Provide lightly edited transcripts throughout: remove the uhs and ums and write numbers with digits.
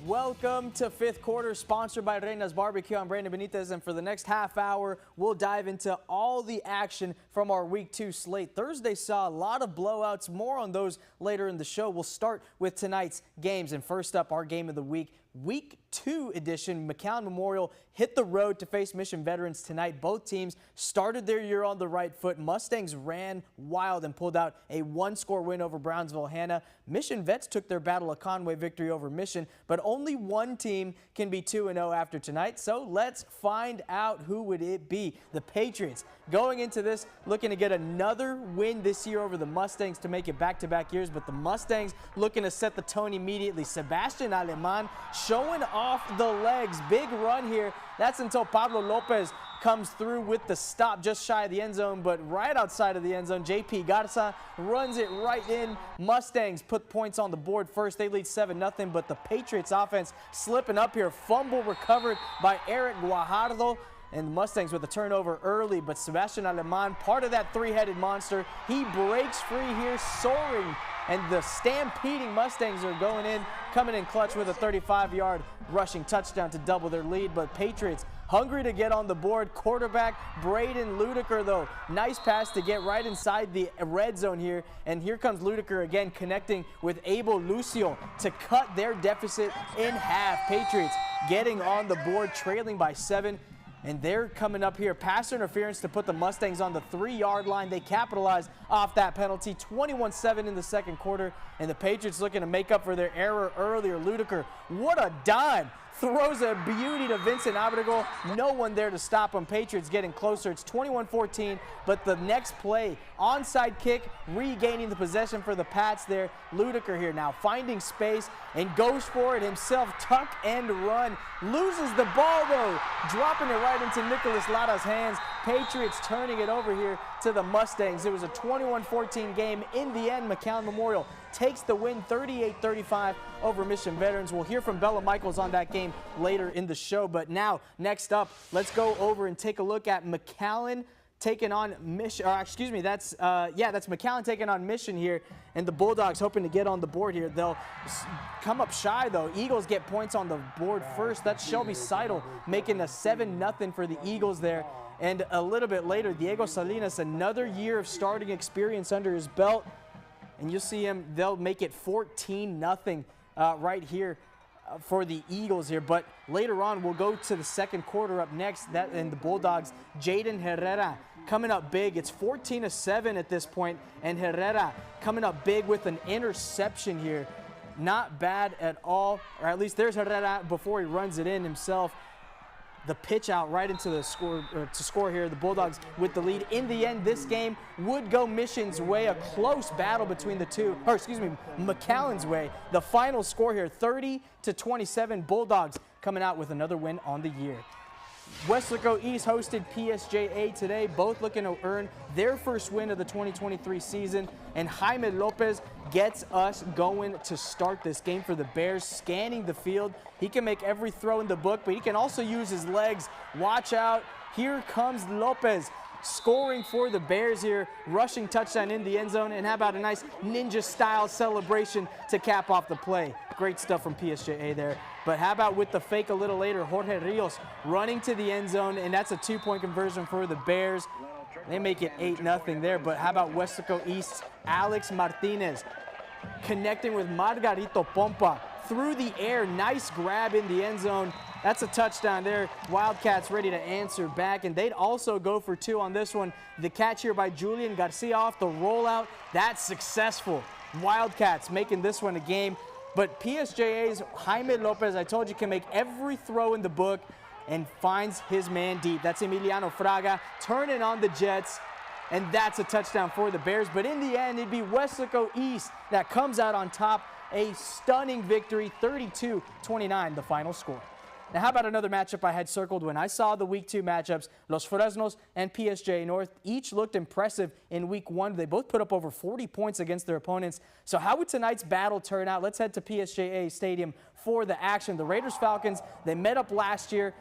Welcome to fifth quarter, sponsored by Reyna's Barbecue. I'm Brandon Benitez, and for the next half hour, we'll dive into all the action from our Week 2 slate. Thursday saw a lot of blowouts. More on those later in the show. We'll start with tonight's games, and first up, our game of the week. Week 2 edition, McAllen Memorial hit the road to face Mission Veterans tonight. Both teams started their year on the right foot. Mustangs ran wild and pulled out a one-score win over Brownsville-Hanna. Mission Vets took their Battle of Conway victory over Mission, but only one team can be 2-0 after tonight. So let's find out who would it be. The Patriots going into this looking to get another win this year over the Mustangs to make it back-to-back years, but the Mustangs looking to set the tone immediately. Sebastian Aleman showing off the legs. Big run here. That's until Pablo Lopez comes through with the stop just shy of the end zone, but right outside of the end zone, J.P. Garza runs it right in. Mustangs put points on the board first. They lead 7-0, but the Patriots offense slipping up here. Fumble recovered by Eric Guajardo. And the Mustangs with a turnover early, but Sebastian Aleman, part of that three-headed monster, he breaks free here, soaring, and the stampeding Mustangs are going in, coming in clutch with a 35-yard rushing touchdown to double their lead. But Patriots hungry to get on the board. Quarterback Braden Ludiker, though, nice pass to get right inside the red zone here, and here comes Ludiker again, connecting with Abel Lucio to cut their deficit in half. Patriots getting on the board, trailing by 7. And they're coming up here. Pass interference to put the Mustangs on the 3-yard line. They capitalize off that penalty. 21-7 in the second quarter. And the Patriots looking to make up for their error earlier. Ludiker, what a dime. Throws a beauty to Vincent Abrego. No one there to stop him. Patriots getting closer. It's 21-14, but the next play, onside kick, regaining the possession for the Pats there. Ludiker here now finding space and goes for it himself. Tuck and run. Loses the ball, though. Dropping it right into Nicholas Lara's hands. Patriots turning it over here to the Mustangs. It was a 21-14 game. In the end, McAllen Memorial takes the win 38-35 over Mission Veterans. We'll hear from Bella Michaels on that game later in the show. But now, next up, let's go over and take a look at McAllen taking on Mission. That's McAllen taking on Mission here, and the Bulldogs hoping to get on the board here. They'll come up shy, though. Eagles get points on the board first. That's Shelby Seidel making a 7-0 for the Eagles there. And a little bit later, Diego Salinas, another year of starting experience under his belt. And you'll see him, they'll make it 14-0 right here for the Eagles here. But later on, we'll go to the second quarter up next. And the Bulldogs, Jaden Herrera coming up big. It's 14-7 at this point. And Herrera coming up big with an interception here. Not bad at all. Or at least there's Herrera before he runs it in himself. The pitch out right into the score to score here. The Bulldogs with the lead. In the end, this game would go Mission's way. A close battle between the two, McAllen's way. The final score here, 30-27. Bulldogs coming out with another win on the year. Weslaco East hosted PSJA today, both looking to earn their first win of the 2023 season. And Jaime Lopez gets us going to start this game for the Bears, scanning the field. He can make every throw in the book, but he can also use his legs. Watch out. Here comes Lopez, scoring for the Bears here, rushing touchdown in the end zone. And how about a nice ninja-style celebration to cap off the play? Great stuff from PSJA there. But how about with the fake a little later, Jorge Rios running to the end zone, and that's a 2-point conversion for the Bears. They make it 8-0 there. But how about Weslaco East's Alex Martinez connecting with Margarito Pompa through the air. Nice grab in the end zone. That's a touchdown there. Wildcats ready to answer back, and they'd also go for 2 on this one. The catch here by Julian Garcia off the rollout. That's successful. Wildcats making this one a game. But PSJA's Jaime Lopez, I told you, can make every throw in the book and finds his man deep. That's Emiliano Fraga turning on the Jets, and that's a touchdown for the Bears. But in the end, it'd be Weslaco East that comes out on top. A stunning victory, 32-29, the final score. Now, how about another matchup I had circled when I saw the Week 2 matchups? Los Fresnos and PSJ North each looked impressive in Week 1. They both put up over 40 points against their opponents. So how would tonight's battle turn out? Let's head to PSJA Stadium for the action. The Raiders-Falcons, they met up last year,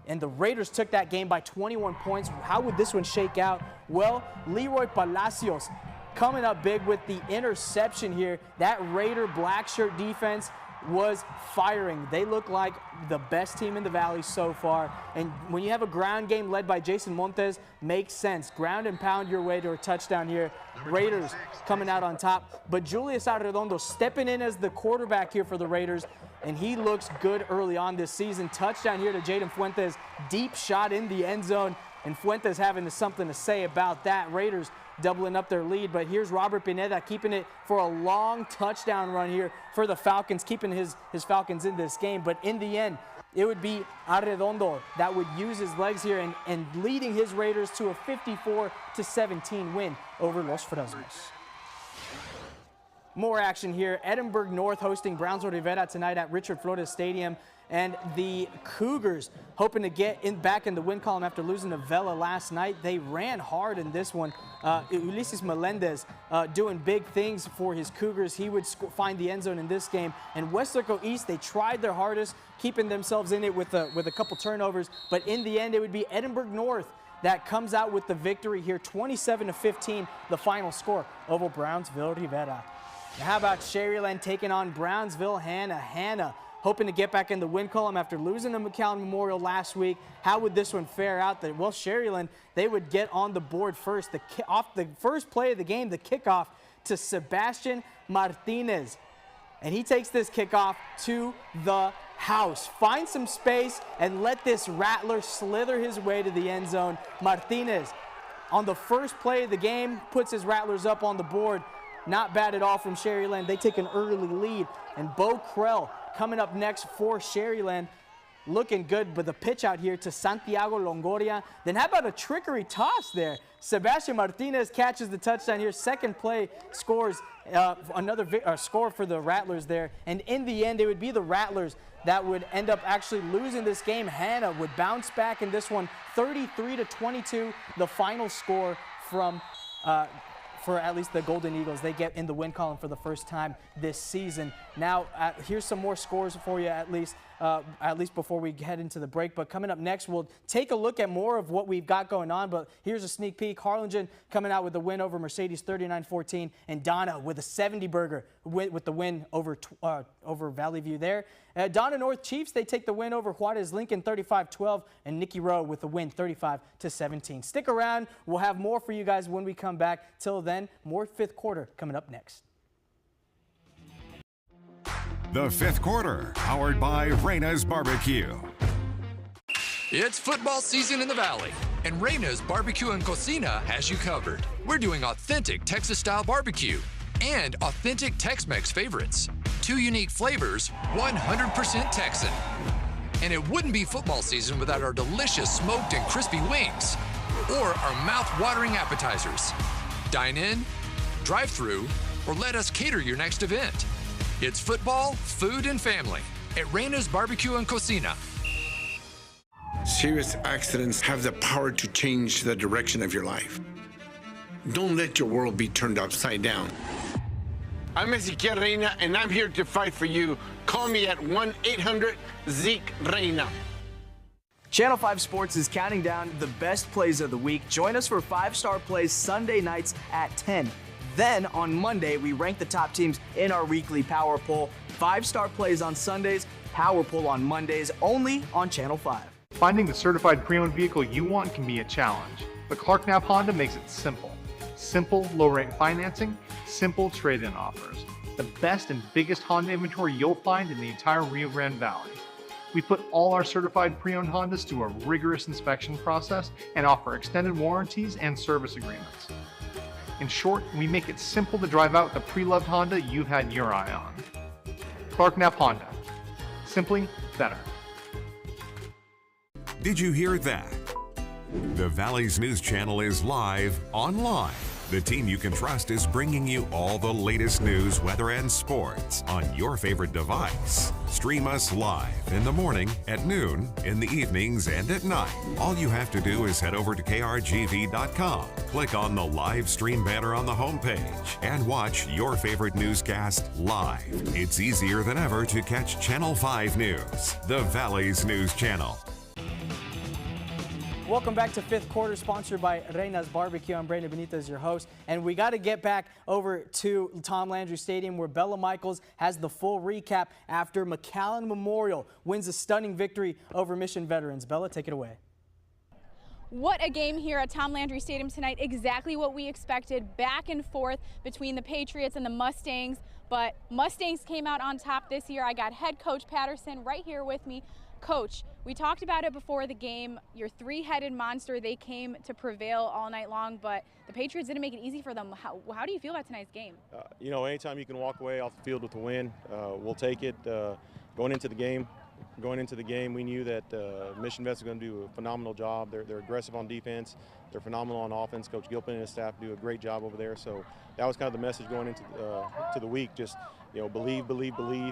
and the Raiders took that game by 21 points. How would this one shake out? Well, Leroy Palacios coming up big with the interception here. That Raider black shirt defense was firing. They look like the best team in the Valley so far. And when you have a ground game led by Jason Montes, makes sense. Ground and pound your way to a touchdown here. Raiders coming out on top. But Julius Arredondo stepping in as the quarterback here for the Raiders. And he looks good early on this season. Touchdown here to Jaden Fuentes. Deep shot in the end zone. And Fuentes having something to say about that. Raiders doubling up their lead, but here's Robert Pineda keeping it for a long touchdown run here for the Falcons, keeping his Falcons in this game. But in the end, it would be Arredondo that would use his legs here and leading his Raiders to a 54-17 win over Los Fresnos. More action here. Edinburgh North hosting Browns Rivera tonight at Richard Flores Stadium. And the Cougars hoping to get back in the win column after losing to Vela last night. They ran hard in this one. Ulises Melendez doing big things for his Cougars. He would find the end zone in this game. And Westerco East, they tried their hardest, keeping themselves in it with a couple turnovers. But in the end, it would be Edinburgh North that comes out with the victory here, 27-15, the final score over Brownsville Rivera. Now how about Sherryland taking on Brownsville Hannah? Hannah hoping to get back in the win column after losing to McAllen Memorial last week. How would this one fare out? Well, Sherryland, they would get on the board first. Off the first play of the game, the kickoff to Sebastian Martinez. And he takes this kickoff to the house. Find some space and let this Rattler slither his way to the end zone. Martinez, on the first play of the game, puts his Rattlers up on the board. Not bad at all from Sherryland. They take an early lead. And Bo Krell coming up next for Sherryland. Looking good, but the pitch out here to Santiago Longoria. Then how about a trickery toss there? Sebastian Martinez catches the touchdown here. Second play scores another score for the Rattlers there. And in the end, it would be the Rattlers that would end up actually losing this game. Hannah would bounce back in this one, 33-22, the final score from for at least the Golden Eagles. They get in the win column for the first time this season. Now, here's some more scores for you at least before we head into the break. But coming up next, we'll take a look at more of what we've got going on. But here's a sneak peek. Harlingen coming out with the win over Mercedes 39-14. And Donna with a 70-burger with the win over Valley View there. Donna North Chiefs, they take the win over Juarez Lincoln 35-12. And Nicky Rowe with the win 35-17. Stick around. We'll have more for you guys when we come back. Till then, more fifth quarter coming up next. The fifth quarter, powered by Reyna's Barbecue. It's football season in the Valley, and Reyna's Barbecue and Cocina has you covered. We're doing authentic Texas-style barbecue and authentic Tex-Mex favorites. Two unique flavors, 100% Texan. And it wouldn't be football season without our delicious smoked and crispy wings or our mouth-watering appetizers. Dine in, drive-through, or let us cater your next event. It's football, food, and family at Reyna's Barbecue and Cocina. Serious accidents have the power to change the direction of your life. Don't let your world be turned upside down. I'm Ezequiel Reyna, and I'm here to fight for you. Call me at 1-800-ZEKE-REYNA. Channel 5 Sports is counting down the best plays of the week. Join us for 5-star plays Sunday nights at 10. Then on Monday, we rank the top teams in our weekly Power Poll. 5-star plays on Sundays, Power Poll on Mondays, only on Channel 5. Finding the certified pre-owned vehicle you want can be a challenge, but Clark Knapp Honda makes it simple. Simple low-rate financing, simple trade-in offers. The best and biggest Honda inventory you'll find in the entire Rio Grande Valley. We put all our certified pre-owned Hondas through a rigorous inspection process and offer extended warranties and service agreements. In short, we make it simple to drive out the pre-loved Honda you've had your eye on. Clark Knapp Honda. Simply better. Did you hear that? The Valley's News Channel is live online. The team you can trust is bringing you all the latest news, weather, and sports on your favorite device. Stream us live in the morning, at noon, in the evenings, and at night. All you have to do is head over to krgv.com, click on the live stream banner on the homepage, and watch your favorite newscast live. It's easier than ever to catch Channel 5 News, the Valley's News Channel. Welcome back to fifth quarter, sponsored by Reyna's Barbecue. I'm Brandon Benitez, your host. And we got to get back over to Tom Landry Stadium, where Bella Michaels has the full recap after McAllen Memorial wins a stunning victory over Mission Veterans. Bella, take it away. What a game here at Tom Landry Stadium tonight. Exactly what we expected. Back and forth between the Patriots and the Mustangs. But Mustangs came out on top this year. I got head coach Patterson right here with me. Coach, we talked about it before the game. Your three-headed monster, they came to prevail all night long, but the Patriots didn't make it easy for them. How do you feel about tonight's game? You know, anytime you can walk away off the field with a win, we'll take it. Going into the game, we knew that Mission Vets are going to do a phenomenal job. They're aggressive on defense. They're phenomenal on offense. Coach Gilpin and his staff do a great job over there. So that was kind of the message going into to the week. Just, you know, believe,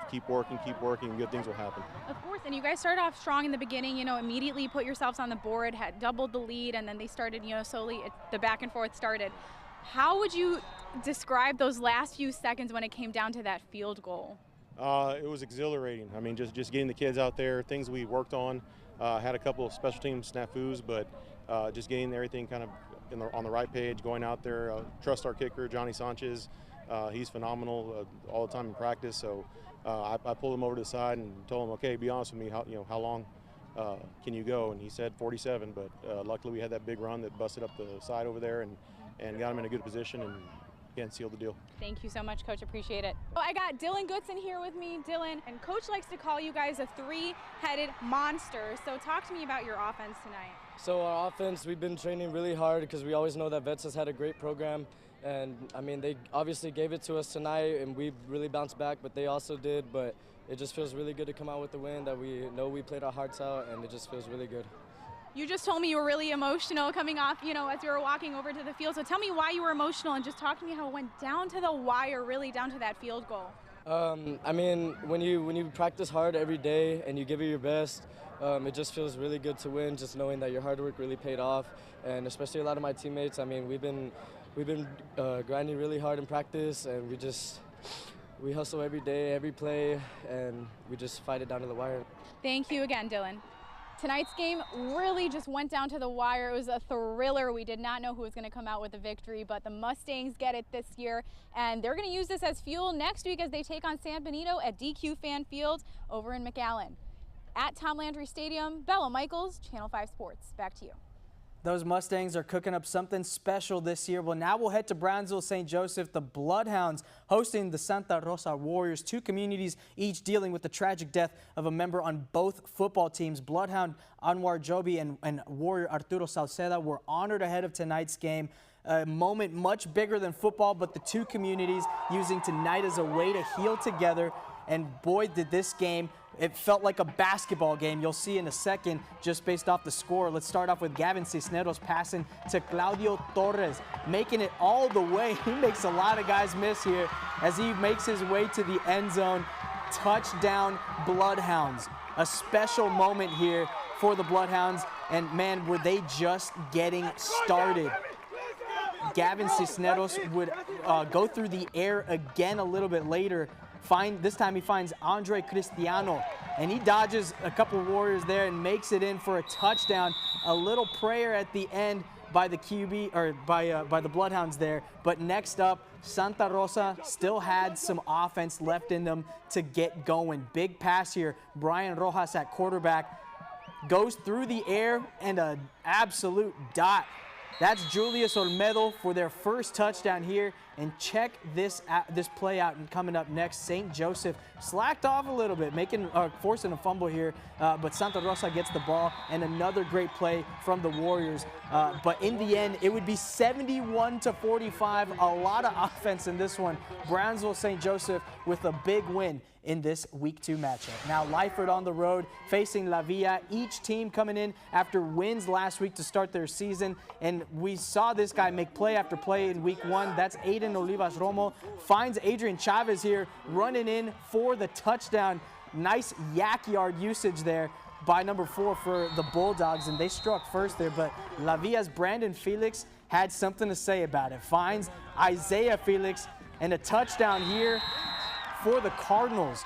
keep working, and good things will happen. Of course, and you guys started off strong in the beginning, you know, immediately put yourselves on the board, had doubled the lead, and then they started, you know, slowly, the back and forth started. How would you describe those last few seconds when it came down to that field goal? It was exhilarating. I mean, just getting the kids out there, things we worked on. Had a couple of special team snafus, but just getting everything kind of on the right page, going out there. Trust our kicker, Johnny Sanchez. He's phenomenal all the time in practice. So I pulled him over to the side and told him, okay, be honest with me, how long can you go? And he said 47, but luckily we had that big run that busted up the side over there and got him in a good position and again, sealed the deal. Thank you so much, Coach. Appreciate it. Oh, I got Dylan Goodson here with me. Dylan, and Coach likes to call you guys a three-headed monster. So talk to me about your offense tonight. So our offense, we've been training really hard because we always know that Vets has had a great program. And, I mean, they obviously gave it to us tonight, and we really bounced back, but they also did. But it just feels really good to come out with the win, that we know we played our hearts out, and it just feels really good. You just told me you were really emotional coming off, you know, as you were walking over to the field. So tell me why you were emotional, and just talk to me how it went down to the wire, really down to that field goal. I mean, when you practice hard every day and you give it your best, it just feels really good to win, just knowing that your hard work really paid off. And especially a lot of my teammates, I mean, we've been grinding really hard in practice, and we hustle every day, every play, and we just fight it down to the wire. Thank you again, Dylan. Tonight's game really just went down to the wire. It was a thriller. We did not know who was going to come out with a victory, but the Mustangs get it this year, and they're going to use this as fuel next week as they take on San Benito at DQ Fan Field over in McAllen. At Tom Landry Stadium, Bella Michaels, Channel 5 Sports. Back to you. Those Mustangs are cooking up something special this year. Well, now we'll head to Brownsville, St. Joseph. The Bloodhounds hosting the Santa Rosa Warriors, two communities each dealing with the tragic death of a member on both football teams. Bloodhound Anwar Joby and Warrior Arturo Salceda were honored ahead of tonight's game. A moment much bigger than football, but the two communities using tonight as a way to heal together. And boy, did this game, it felt like a basketball game. You'll see in a second, just based off the score. Let's start off with Gavin Cisneros passing to Claudio Torres, making it all the way. He makes a lot of guys miss here as he makes his way to the end zone. Touchdown, Bloodhounds. A special moment here for the Bloodhounds. And man, were they just getting started. Gavin Cisneros would go through the air again a little bit later. This time he finds Andre Cristiano, and he dodges a couple Warriors there and makes it in for a touchdown. A little prayer at the end by the QB, or by the Bloodhounds there. But next up, Santa Rosa still had some offense left in them to get going. Big pass here. Brian Rojas at quarterback goes through the air and an absolute dot. That's Julius Olmedo for their first touchdown here. And check this play out. And coming up next, St. Joseph slacked off a little bit, forcing a fumble here. But Santa Rosa gets the ball, and another great play from the Warriors. But in the end, it would be 71-45. A lot of offense in this one. Brownsville St. Joseph with a big win in this Week 2 matchup. Now Lyford on the road facing La Villa. Each team coming in after wins last week to start their season. And we saw this guy make play after play in Week 1. That's Aiden Olivas Romo. Finds Adrian Chavez here running in for the touchdown. Nice yak yard usage there by number 4 for the Bulldogs, and they struck first there. But La Villa's Brandon Felix had something to say about it. Finds Isaiah Felix, and a touchdown here for the Cardinals.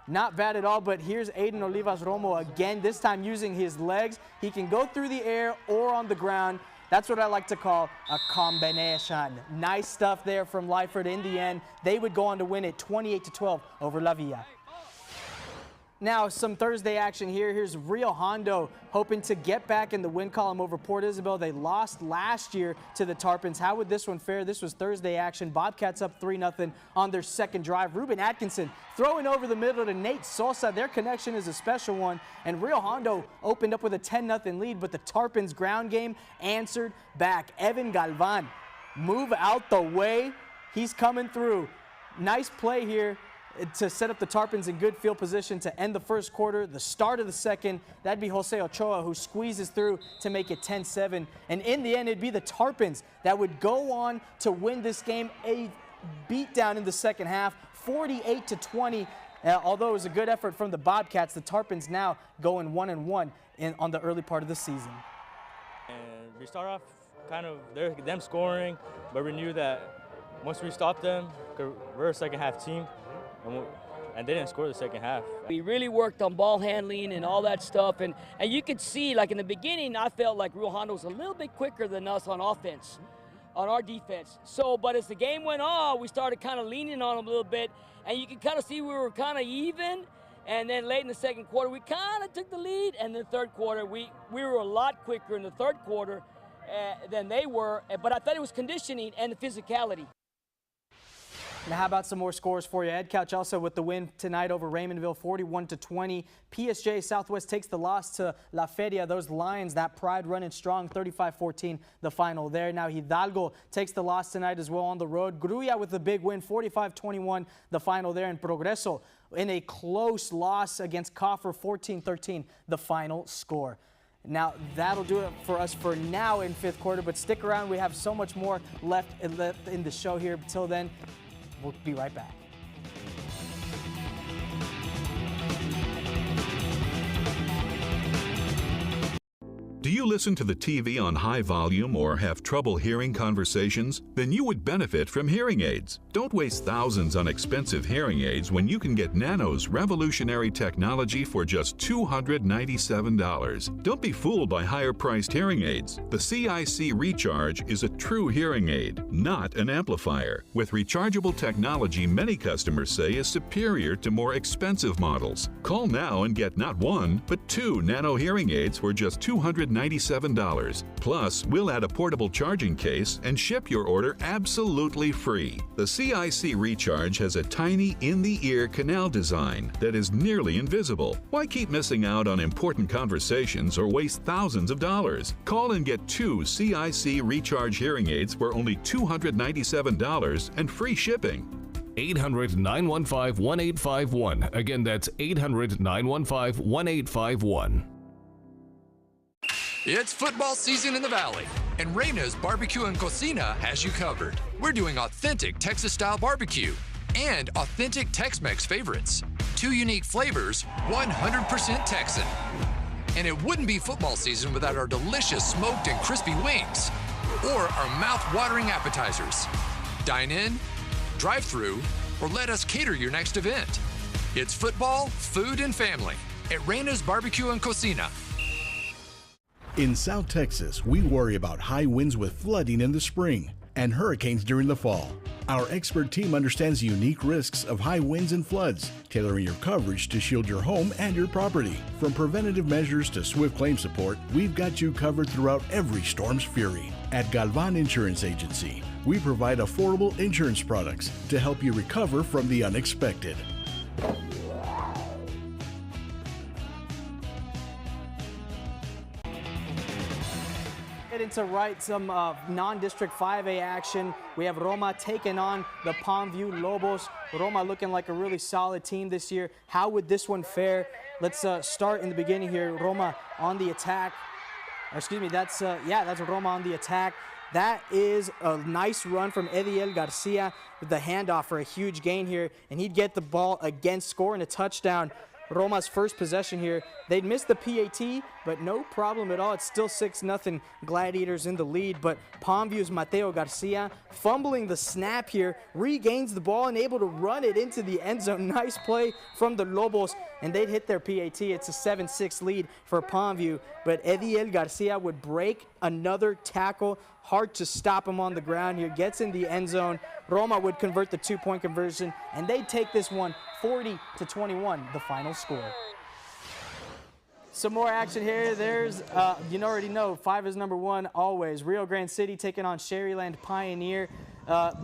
Not bad at all, but here's Aiden Olivas-Romo again, this time using his legs. He can go through the air or on the ground. That's what I like to call a combination. Nice stuff there from Lyford. In the end, they would go on to win it 28-12 over La Villa. Now, some Thursday action here. Here's Rio Hondo hoping to get back in the win column over Port Isabel. They lost last year to the Tarpons. How would this one fare? This was Thursday action. Bobcats up 3-0 on their second drive. Ruben Atkinson throwing over the middle to Nate Sosa. Their connection is a special one. And Rio Hondo opened up with a 10-0 lead, but the Tarpons ground game answered back. Evan Galvan, move out the way. He's coming through. Nice play here to set up the Tarpons in good field position to end the first quarter. The start of the second, that'd be Jose Ochoa who squeezes through to make it 10-7. And in the end, it'd be the Tarpons that would go on to win this game. A beatdown in the second half, 48-20. Although it was a good effort from the Bobcats, the Tarpons now going 1-1 on the early part of the season. And we start off kind of them scoring, but we knew that once we stopped them, we're a second half team. And they didn't score the second half. We really worked on ball handling and all that stuff. And you could see, like in the beginning, I felt like Rio Hondo was a little bit quicker than us on offense, on our defense. But as the game went on, we started kind of leaning on them a little bit. And you could kind of see we were kind of even. And then late in the second quarter, we kind of took the lead. And the third quarter, we were a lot quicker in the third quarter than they were. But I thought it was conditioning and the physicality. Now, how about some more scores for you? Ed Couch also with the win tonight over Raymondville, 41-20. PSJ Southwest takes the loss to La Feria. Those Lions, that pride running strong, 35-14 the final there. Now Hidalgo takes the loss tonight as well on the road. Gruya with the big win, 45-21 the final there. And Progreso in a close loss against Coffer, 14-13 the final score. Now, that'll do it for us for now in fifth quarter, but stick around. We have so much more left in the show here. Until then, we'll be right back. Do you listen to the TV on high volume or have trouble hearing conversations? Then you would benefit from hearing aids. Don't waste thousands on expensive hearing aids when you can get Nano's revolutionary technology for just $297. Don't be fooled by higher-priced hearing aids. The CIC Recharge is a true hearing aid, not an amplifier. With rechargeable technology many customers say is superior to more expensive models. Call now and get not one, but two Nano hearing aids for just $297. Plus, we'll add a portable charging case and ship your order absolutely free. The CIC Recharge has a tiny in-the-ear canal design that is nearly invisible. Why keep missing out on important conversations or waste thousands of dollars? Call and get two CIC Recharge hearing aids for only $297 and free shipping. 800-915-1851. Again, that's 800-915-1851. It's football season in the Valley, and Reyna's Barbecue and Cocina has you covered. We're doing authentic Texas-style barbecue and authentic Tex-Mex favorites. Two unique flavors, 100% Texan. And it wouldn't be football season without our delicious smoked and crispy wings or our mouth-watering appetizers. Dine in, drive-through, or let us cater your next event. It's football, food, and family at Reyna's Barbecue and Cocina. In South Texas, we worry about high winds with flooding in the spring and hurricanes during the fall. Our expert team understands the unique risks of high winds and floods, tailoring your coverage to shield your home and your property. From preventative measures to swift claim support, we've got you covered throughout every storm's fury. At Galvan Insurance Agency, we provide affordable insurance products to help you recover from the unexpected. To write some non-district 5A action. We have Roma taking on the Palmview Lobos. Roma looking like a really solid team this year. How would this one fare? Let's start in the beginning here. Roma on the attack. Or excuse me, that's Roma on the attack. That is a nice run from Ediel Garcia with the handoff for a huge gain here, and he'd get the ball again, scoring a touchdown. Roma's first possession here. They'd missed the PAT, but no problem at all. It's still 6-0 Gladiators in the lead, but Palmview's Mateo Garcia fumbling the snap here, regains the ball and able to run it into the end zone. Nice play from the Lobos, and they'd hit their PAT. It's a 7-6 lead for Palmview, but Ediel Garcia would break another tackle. Hard to stop him on the ground here. Gets in the end zone. Roma would convert the 2-point conversion, and they take this one 40-21, the final score. Some more action here. There's, you already know, 5 is number 1 always. Rio Grande City taking on Sherryland Pioneer.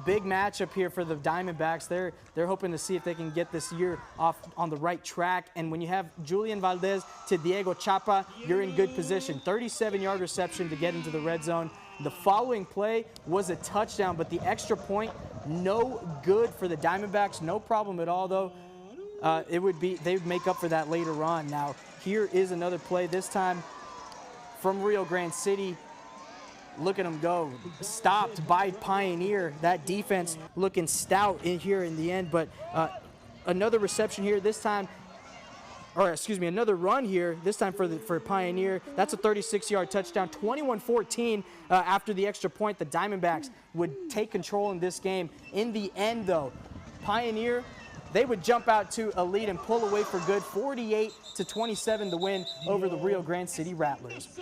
Big matchup here for the Diamondbacks. They're hoping to see if they can get this year off on the right track. And when you have Julian Valdez to Diego Chapa, you're in good position. 37-yard reception to get into the red zone. The following play was a touchdown, but the extra point, no good for the Diamondbacks. No problem at all, though. They would make up for that later on. Now, here is another play, this time from Rio Grande City. Look at them go. Stopped by Pioneer. That defense looking stout in here in the end, but another reception here, this time, or excuse me, another run here, this time for Pioneer. That's a 36-yard touchdown, 21-14 after the extra point. The Diamondbacks would take control in this game. In the end, though, Pioneer, they would jump out to a lead and pull away for good, 48-27 to win over the Rio Grande City Rattlers.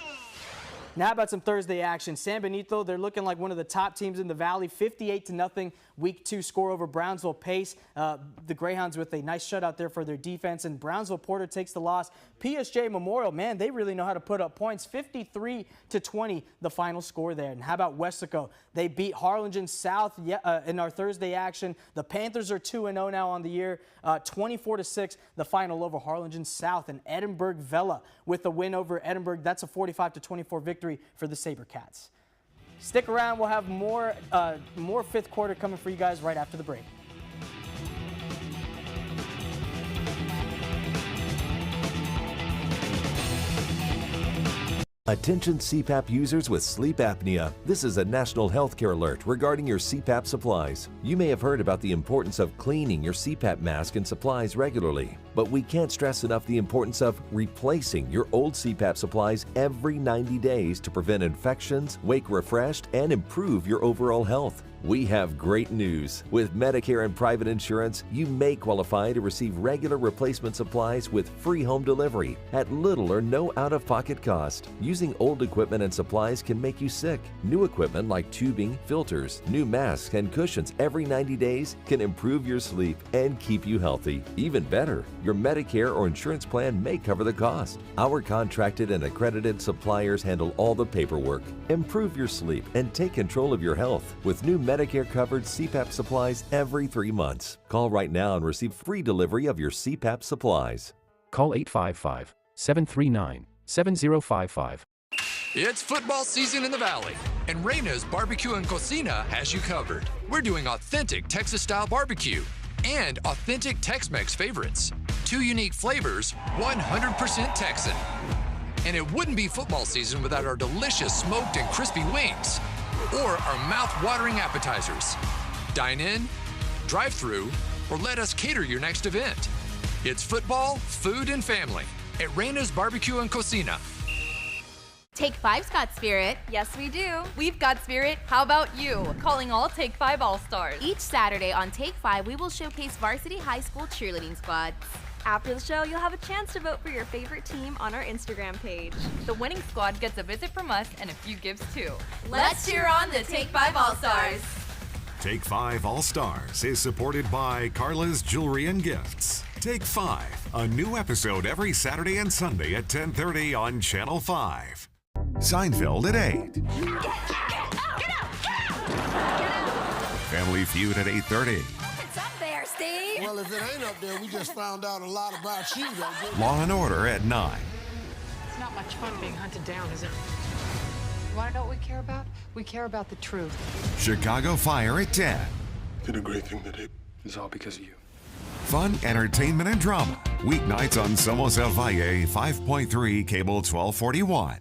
Now about some Thursday action. San Benito, they're looking like one of the top teams in the Valley. 58-0 Week 2 score over Brownsville Pace. The Greyhounds with a nice shutout there for their defense, and Brownsville Porter takes the loss. PSJ Memorial, man, they really know how to put up points. 53-20 the final score there. And how about Westaco? They beat Harlingen South in our Thursday action. The Panthers are 2-0 now on the year. 24-6 the final over Harlingen South. And Edinburgh Vela with a win over Edinburgh. That's a 45-24 victory for the SaberCats. Stick around. We'll have more fifth quarter coming for you guys right after the break. Attention CPAP users with sleep apnea. This is a national healthcare alert regarding your CPAP supplies. You may have heard about the importance of cleaning your CPAP mask and supplies regularly, but we can't stress enough the importance of replacing your old CPAP supplies every 90 days to prevent infections, wake refreshed, and improve your overall health. We have great news. With Medicare and private insurance, you may qualify to receive regular replacement supplies with free home delivery at little or no out-of-pocket cost. Using old equipment and supplies can make you sick. New equipment like tubing, filters, new masks, and cushions every 90 days can improve your sleep and keep you healthy. Even better, your Medicare or insurance plan may cover the cost. Our contracted and accredited suppliers handle all the paperwork. Improve your sleep and take control of your health with new Medicare-covered CPAP supplies every 3 months. Call right now and receive free delivery of your CPAP supplies. Call 855-739-7055. It's football season in the Valley, and Reyna's Barbecue and Cocina has you covered. We're doing authentic Texas-style barbecue and authentic Tex-Mex favorites. 2 unique flavors, 100% Texan. And it wouldn't be football season without our delicious smoked and crispy wings or our mouth-watering appetizers. Dine in, drive through, or let us cater your next event. It's football, food, and family at Reyna's Barbecue and Cocina. Take 5's got spirit. Yes, we do. We've got spirit. How about you? Calling all Take 5 All-Stars. Each Saturday on Take 5, we will showcase varsity high school cheerleading squads. After the show, you'll have a chance to vote for your favorite team on our Instagram page. The winning squad gets a visit from us and a few gifts too. Let's cheer on the Take 5 All-Stars. Take 5 All-Stars is supported by Carla's Jewelry and Gifts. Take 5, a new episode every Saturday and Sunday at 10:30 on Channel 5. Seinfeld at 8. Get out! Family Feud at 8:30. It's up there, Steve. Well, if it ain't up there, we just found out a lot about you, though. Law and Order at 9. It's not much fun being hunted down, is it? You want to know what we care about? We care about the truth. Chicago Fire at 10. Did a great thing today. It's all because of you. Fun, entertainment, and drama. Weeknights on Somos El Valle, 5.3 Cable 1241.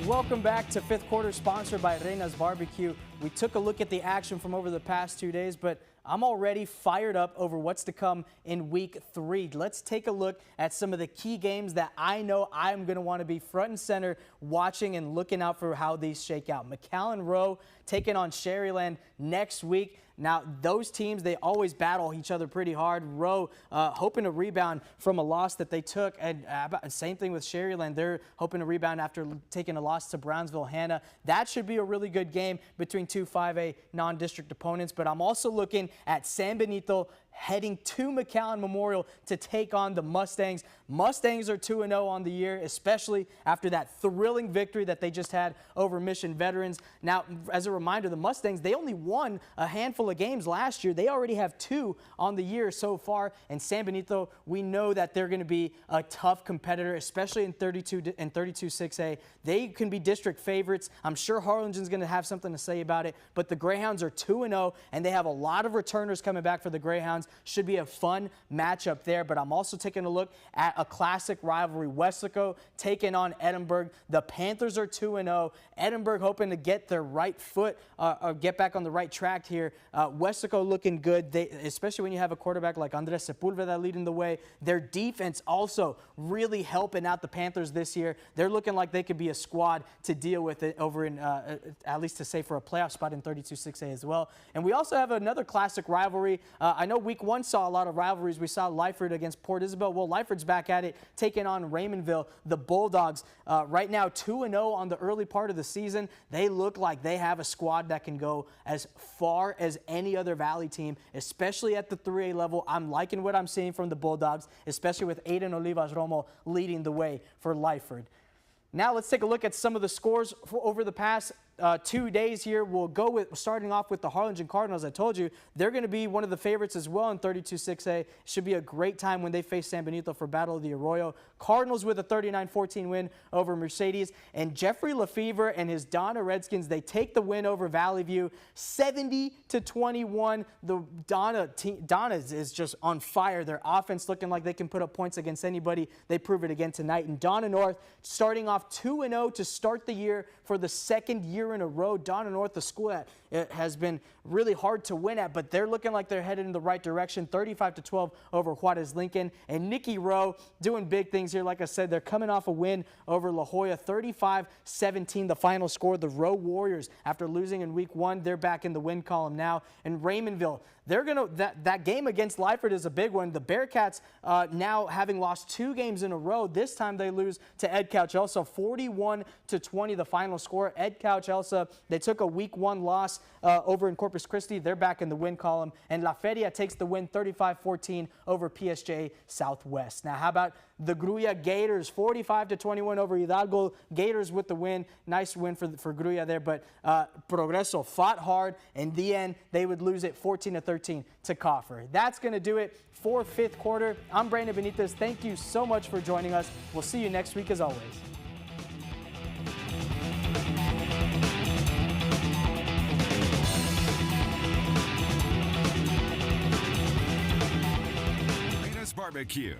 Welcome back to fifth quarter, sponsored by Reyna's Barbecue. We took a look at the action from over the past 2 days, but I'm already fired up over what's to come in week 3. Let's take a look at some of the key games that I know I'm going to want to be front and center watching and looking out for how these shake out. McAllen Rowe taking on Sherryland next week. Now, those teams, they always battle each other pretty hard. Rowe hoping to rebound from a loss that they took. And same thing with Sherryland. They're hoping to rebound after taking a loss to Brownsville Hanna. That should be a really good game between two 5A non-district opponents. But I'm also looking at San Benito heading to McAllen Memorial to take on the Mustangs. Mustangs are 2-0 on the year, especially after that thrilling victory that they just had over Mission Veterans. Now, as a reminder, the Mustangs, they only won a handful of games last year. They already have 2 on the year so far. And San Benito, we know that they're going to be a tough competitor, especially in 32 and 32-6A. They can be district favorites. I'm sure Harlingen's going to have something to say about it. But the Greyhounds are 2-0, and they have a lot of returners coming back for the Greyhounds. Should be a fun matchup there, but I'm also taking a look at a classic rivalry. Weslaco taking on Edinburgh. The Panthers are 2-0. Edinburgh hoping to get their right foot or get back on the right track here. Weslaco looking good, especially when you have a quarterback like Andres Sepulveda leading the way. Their defense also really helping out the Panthers this year. They're looking like they could be a squad to deal with it over in, at least to say for a playoff spot in 32-6A as well. And we also have another classic rivalry. I know week 1 saw a lot of rivalries. We saw Lyford against Port Isabel. Well, Lyford's back at it, taking on Raymondville. The Bulldogs right now 2-0 on the early part of the season. They look like they have a squad that can go as far as any other Valley team, especially at the 3A level. I'm liking what I'm seeing from the Bulldogs, especially with Aiden Olivas Romo leading the way for Lyford. Now let's take a look at some of the scores over the past 2 days here. We'll go with starting off with the Harlingen Cardinals. I told you they're going to be one of the favorites as well in 32-6A. Should be a great time when they face San Benito for Battle of the Arroyo. Cardinals with a 39-14 win over Mercedes, and Jeffrey Lefevre and his Donna Redskins, they take the win over Valley View 70-21. The Donna is just on fire. Their offense looking like they can put up points against anybody. They prove it again tonight. And Donna North starting off 2-0 to start the year for the second year in a row. Donna North, the school that it has been really hard to win at, but they're looking like they're headed in the right direction. 35-12 over Juarez Lincoln. And Nikki Rowe doing big things here. Like I said, they're coming off a win over La Jolla. 35-17 the final score. The Rowe Warriors, after losing in week 1, they're back in the win column now. And Raymondville, they're gonna that game against Lyford is a big one. The Bearcats now having lost 2 games in a row. This time they lose to Ed Couch Elsa, 41-20 the final score. Ed Couch Elsa, they took a week 1 loss over in Corpus Christi. They're back in the win column. And La Feria takes the win 35-14 over PSJ Southwest. Now how about the Gruya Gators, 45-21 over Hidalgo. Gators with the win. Nice win for Gruya there, but Progreso fought hard. In the end, they would lose it 14-13 to Coffer. That's going to do it for 5th quarter. I'm Brandon Benitez. Thank you so much for joining us. We'll see you next week as always. Reyna's Barbecue.